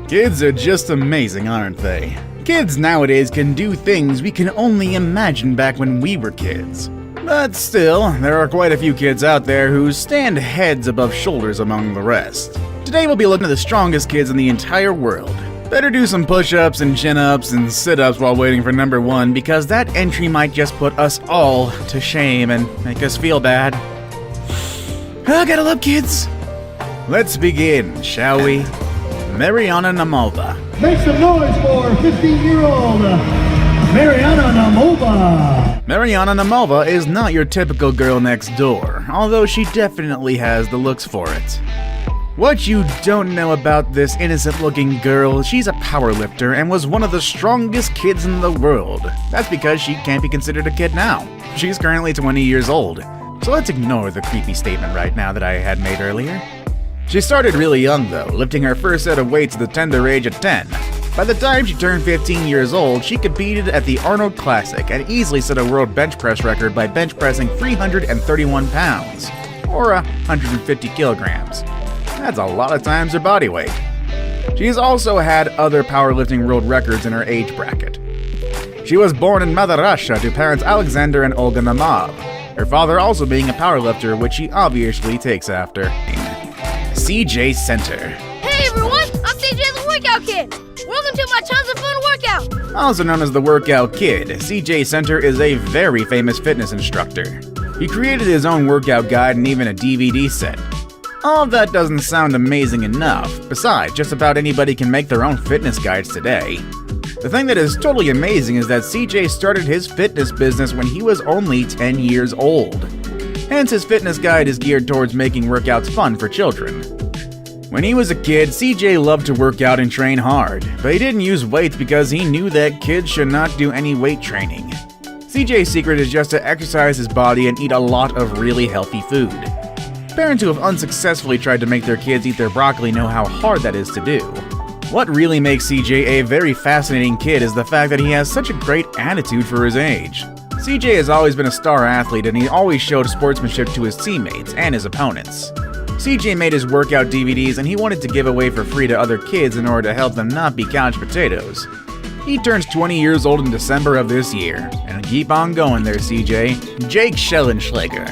Kids are just amazing, aren't they? Kids nowadays can do things we can only imagine back when we were kids. But still, there are quite a few kids out there who stand heads above shoulders among the rest. Today we'll be looking at the strongest kids in the entire world. Better do some push-ups and chin-ups and sit-ups while waiting for number one, because that entry might just put us all to shame and make us feel bad. Gotta love kids! Let's begin, shall we? Mariana Namova. Make some noise for 15-year-old Mariana Namova. Mariana Namova is not your typical girl next door, although she definitely has the looks for it. What you don't know about this innocent-looking girl, she's a powerlifter and was one of the strongest kids in the world. That's because she can't be considered a kid now. She's currently 20 years old, so let's ignore the creepy statement right now that I had made earlier. She started really young though, lifting her first set of weights at the tender age of 10. By the time she turned 15 years old, she competed at the Arnold Classic and easily set a world bench press record by bench pressing 331 pounds, or 150 kilograms. That's a lot of times her body weight. She's also had other powerlifting world records in her age bracket. She was born in Mother Russia to parents Alexander and Olga Namov, her father also being a powerlifter, which she obviously takes after. CJ Center. Hey everyone, I'm CJ the Workout Kid. Welcome to my Tons of Fun workout. Also known as the Workout Kid, CJ Center is a very famous fitness instructor. He created his own workout guide and even a DVD set. All of that doesn't sound amazing enough. Besides, just about anybody can make their own fitness guides today. The thing that is totally amazing is that CJ started his fitness business when he was only 10 years old. Hence, his fitness guide is geared towards making workouts fun for children. When he was a kid, CJ loved to work out and train hard, but he didn't use weights because he knew that kids should not do any weight training. CJ's secret is just to exercise his body and eat a lot of really healthy food. Parents who have unsuccessfully tried to make their kids eat their broccoli know how hard that is to do. What really makes CJ a very fascinating kid is the fact that he has such a great attitude for his age. CJ has always been a star athlete and he always showed sportsmanship to his teammates and his opponents. CJ made his workout DVDs and he wanted to give away for free to other kids in order to help them not be couch potatoes. He turns 20 years old in December of this year. And keep on going there, CJ. Jake Schellenschlager.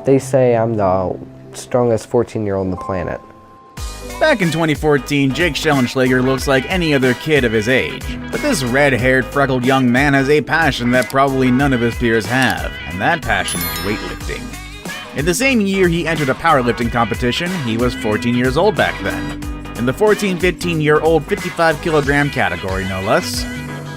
They say I'm the strongest 14-year-old on the planet. Back in 2014, Jake Schellenschlager looks like any other kid of his age. But this red-haired, freckled young man has a passion that probably none of his peers have, and that passion is weightlifting. In the same year he entered a powerlifting competition, he was 14 years old back then. In the 14-15-year-old 55-kilogram category, no less.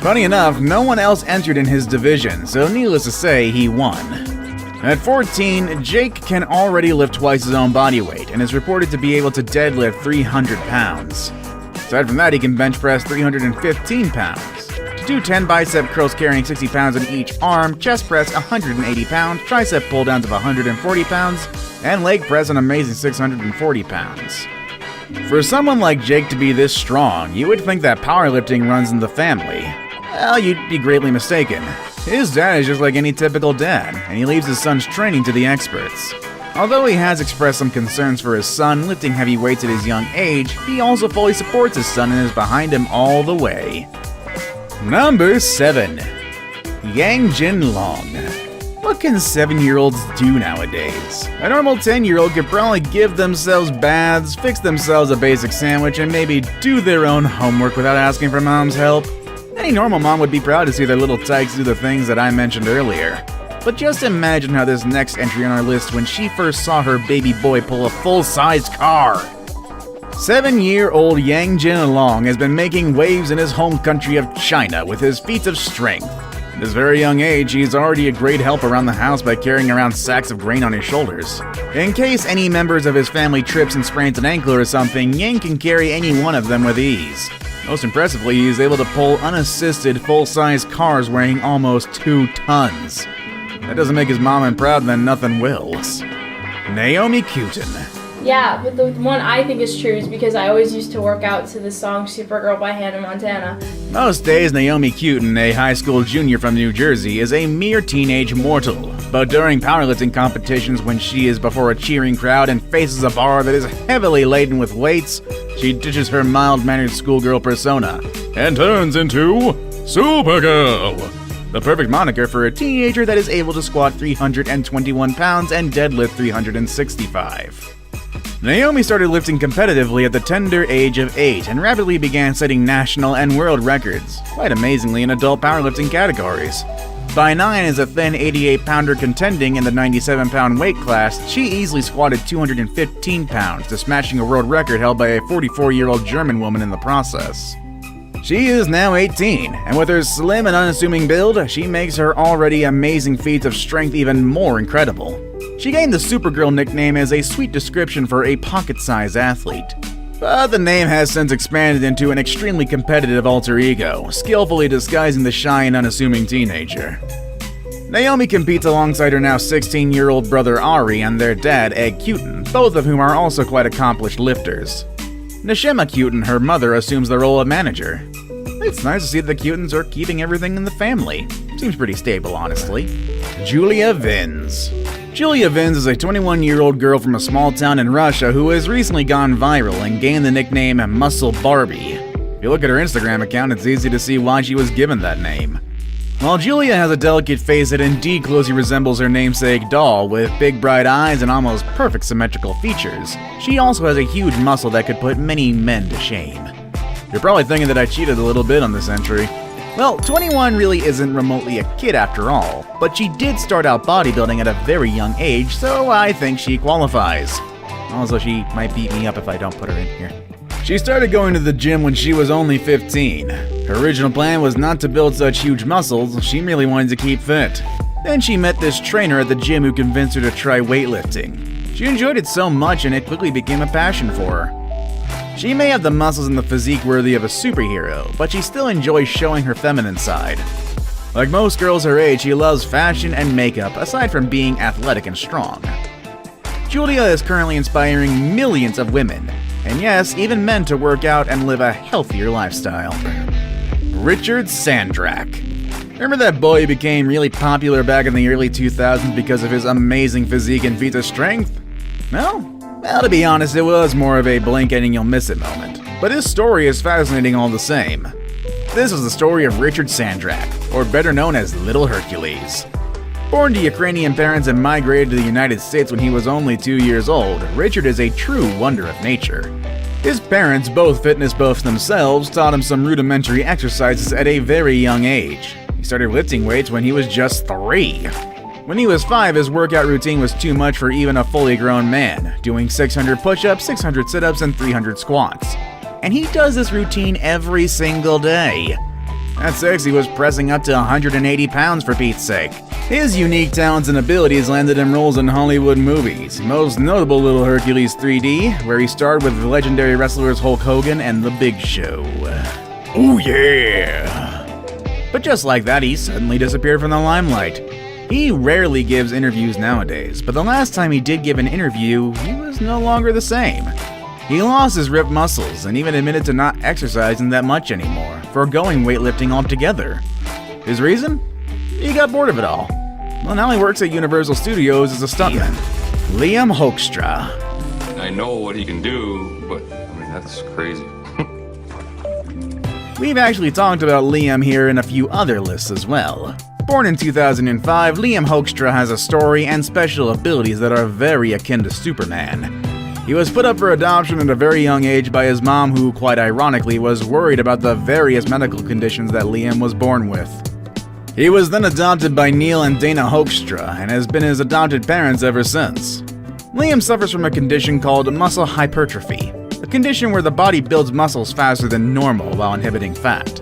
Funny enough, no one else entered in his division, so needless to say, he won. At 14, Jake can already lift twice his own body weight and is reported to be able to deadlift 300 pounds. Aside from that, he can bench press 315 pounds. To do 10 bicep curls carrying 60 pounds in each arm, chest press 180 pounds, tricep pull downs of 140 pounds, and leg press an amazing 640 pounds. For someone like Jake to be this strong, you would think that powerlifting runs in the family. Well, you'd be greatly mistaken. His dad is just like any typical dad, and he leaves his son's training to the experts. Although he has expressed some concerns for his son lifting heavy weights at his young age, he also fully supports his son and is behind him all the way. Number 7. Yang Jin Long. What can 7-year-olds do nowadays? A normal 10-year-old could probably give themselves baths, fix themselves a basic sandwich, and maybe do their own homework without asking for mom's help. Any normal mom would be proud to see their little tykes do the things that I mentioned earlier. But just imagine how this next entry on our list when she first saw her baby boy pull a full-sized car. 7-year-old Yang Jin Long has been making waves in his home country of China with his feats of strength. At his very young age, he is already a great help around the house by carrying around sacks of grain on his shoulders. In case any members of his family trips and sprains an ankle or something, Yang can carry any one of them with ease. Most impressively, he is able to pull unassisted full-size cars weighing almost 2 tons. That doesn't make his mom proud, then nothing will. Naomi Cutin. Yeah, but the one I think is true is because I always used to work out to the song Supergirl by Hannah Montana. Most days, Naomi Cuten, a high school junior from New Jersey, is a mere teenage mortal. But during powerlifting competitions, when she is before a cheering crowd and faces a bar that is heavily laden with weights, she ditches her mild-mannered schoolgirl persona and turns into Supergirl, the perfect moniker for a teenager that is able to squat 321 pounds and deadlift 365. Naomi started lifting competitively at the tender age of 8 and rapidly began setting national and world records, quite amazingly in adult powerlifting categories. By 9, as a thin 88-pounder contending in the 97-pound weight class, she easily squatted 215 pounds to smashing a world record held by a 44-year-old German woman in the process. She is now 18, and with her slim and unassuming build, she makes her already amazing feats of strength even more incredible. She gained the Supergirl nickname as a sweet description for a pocket-sized athlete. But the name has since expanded into an extremely competitive alter ego, skillfully disguising the shy and unassuming teenager. Naomi competes alongside her now 16-year-old brother Ari and their dad Egg Cuten, both of whom are also quite accomplished lifters. Neshima Cuten, her mother, assumes the role of manager. It's nice to see that the Cutens are keeping everything in the family. Seems pretty stable, honestly. Julia Vins. Julia Vins is a 21-year-old girl from a small town in Russia who has recently gone viral and gained the nickname Muscle Barbie. If you look at her Instagram account, it's easy to see why she was given that name. While Julia has a delicate face that indeed closely resembles her namesake doll, with big bright eyes and almost perfect symmetrical features, she also has a huge muscle that could put many men to shame. You're probably thinking that I cheated a little bit on this entry. Well, 21 really isn't remotely a kid after all, but she did start out bodybuilding at a very young age, so I think she qualifies. Also, she might beat me up if I don't put her in here. She started going to the gym when she was only 15. Her original plan was not to build such huge muscles, she merely wanted to keep fit. Then she met this trainer at the gym who convinced her to try weightlifting. She enjoyed it so much and it quickly became a passion for her. She may have the muscles and the physique worthy of a superhero, but she still enjoys showing her feminine side. Like most girls her age, she loves fashion and makeup, aside from being athletic and strong. Julia is currently inspiring millions of women, and yes, even men to work out and live a healthier lifestyle. Richard Sandrak. Remember that boy who became really popular back in the early 2000s because of his amazing physique and feats of strength? No? Well, to be honest, it was more of a blink and you'll miss it moment. But his story is fascinating all the same. This is the story of Richard Sandrak, or better known as Little Hercules. Born to Ukrainian parents and migrated to the United States when he was only 2 years old, Richard is a true wonder of nature. His parents, both fitness buffs themselves, taught him some rudimentary exercises at a very young age. He started lifting weights when he was just 3. When he was 5, his workout routine was too much for even a fully grown man, doing 600 push-ups, 600 sit-ups, and 300 squats. And he does this routine every single day. At 6, he was pressing up to 180 pounds for Pete's sake. His unique talents and abilities landed him roles in Hollywood movies, most notable Little Hercules 3D, where he starred with the legendary wrestlers Hulk Hogan and The Big Show. Oh yeah! But just like that, he suddenly disappeared from the limelight. He rarely gives interviews nowadays, but the last time he did give an interview, he was no longer the same. He lost his ripped muscles and even admitted to not exercising that much anymore, foregoing weightlifting altogether. His reason? He got bored of it all. Well, now he works at Universal Studios as a stuntman. Liam Hoekstra. I know what he can do, but I mean, that's crazy. We've actually talked about Liam here in a few other lists as well. Born in 2005, Liam Hoekstra has a story and special abilities that are very akin to Superman. He was put up for adoption at a very young age by his mom, who, quite ironically, was worried about the various medical conditions that Liam was born with. He was then adopted by Neil and Dana Hoekstra and has been his adopted parents ever since. Liam suffers from a condition called muscle hypertrophy, a condition where the body builds muscles faster than normal while inhibiting fat.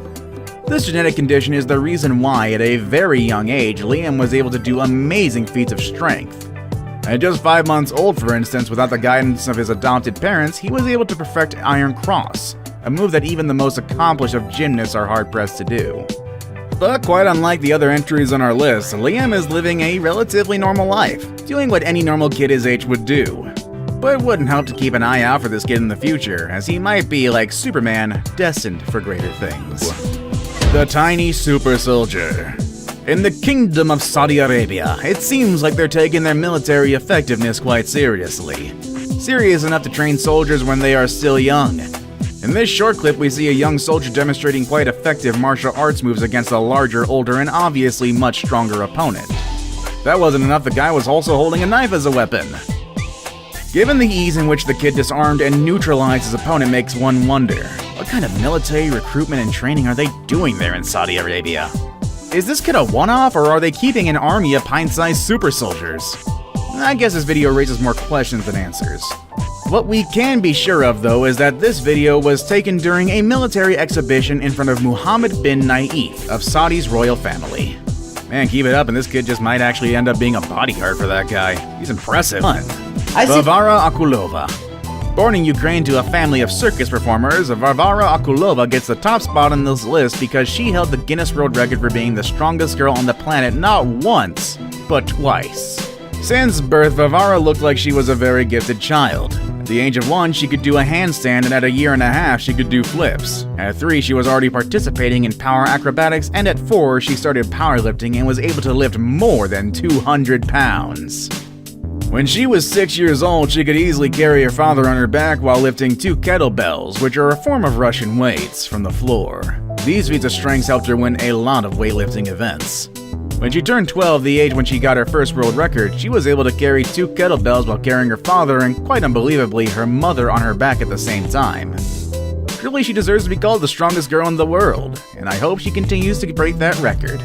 This genetic condition is the reason why, at a very young age, Liam was able to do amazing feats of strength. At just 5 months old, for instance, without the guidance of his adopted parents, he was able to perfect Iron Cross, a move that even the most accomplished of gymnasts are hard-pressed to do. But quite unlike the other entries on our list, Liam is living a relatively normal life, doing what any normal kid his age would do. But it wouldn't help to keep an eye out for this kid in the future, as he might be, like Superman, destined for greater things. The Tiny Super Soldier. In the Kingdom of Saudi Arabia, it seems like they're taking their military effectiveness quite seriously. Serious enough to train soldiers when they are still young. In this short clip, we see a young soldier demonstrating quite effective martial arts moves against a larger, older, and obviously much stronger opponent. That wasn't enough, the guy was also holding a knife as a weapon. Given the ease in which the kid disarmed and neutralized his opponent makes one wonder, what kind of military recruitment and training are they doing there in Saudi Arabia? Is this kid a one-off, or are they keeping an army of pint-sized super soldiers? I guess this video raises more questions than answers. What we can be sure of, though, is that this video was taken during a military exhibition in front of Mohammed bin Naif of Saudi's royal family. Man, keep it up and this kid just might actually end up being a bodyguard for that guy. He's impressive. Varvara Akulova. Born in Ukraine to a family of circus performers, Varvara Akulova gets the top spot on this list because she held the Guinness World Record for being the strongest girl on the planet not once, but twice. Since birth, Varvara looked like she was a very gifted child. At the age of 1, she could do a handstand, and at a year and a half, she could do flips. At 3, she was already participating in power acrobatics, and at 4, she started powerlifting and was able to lift more than 200 pounds. When she was 6 years old, she could easily carry her father on her back while lifting 2 kettlebells, which are a form of Russian weights, from the floor. These feats of strength helped her win a lot of weightlifting events. When she turned 12, the age when she got her first world record, she was able to carry 2 kettlebells while carrying her father and, quite unbelievably, her mother on her back at the same time. Surely she deserves to be called the strongest girl in the world, and I hope she continues to break that record.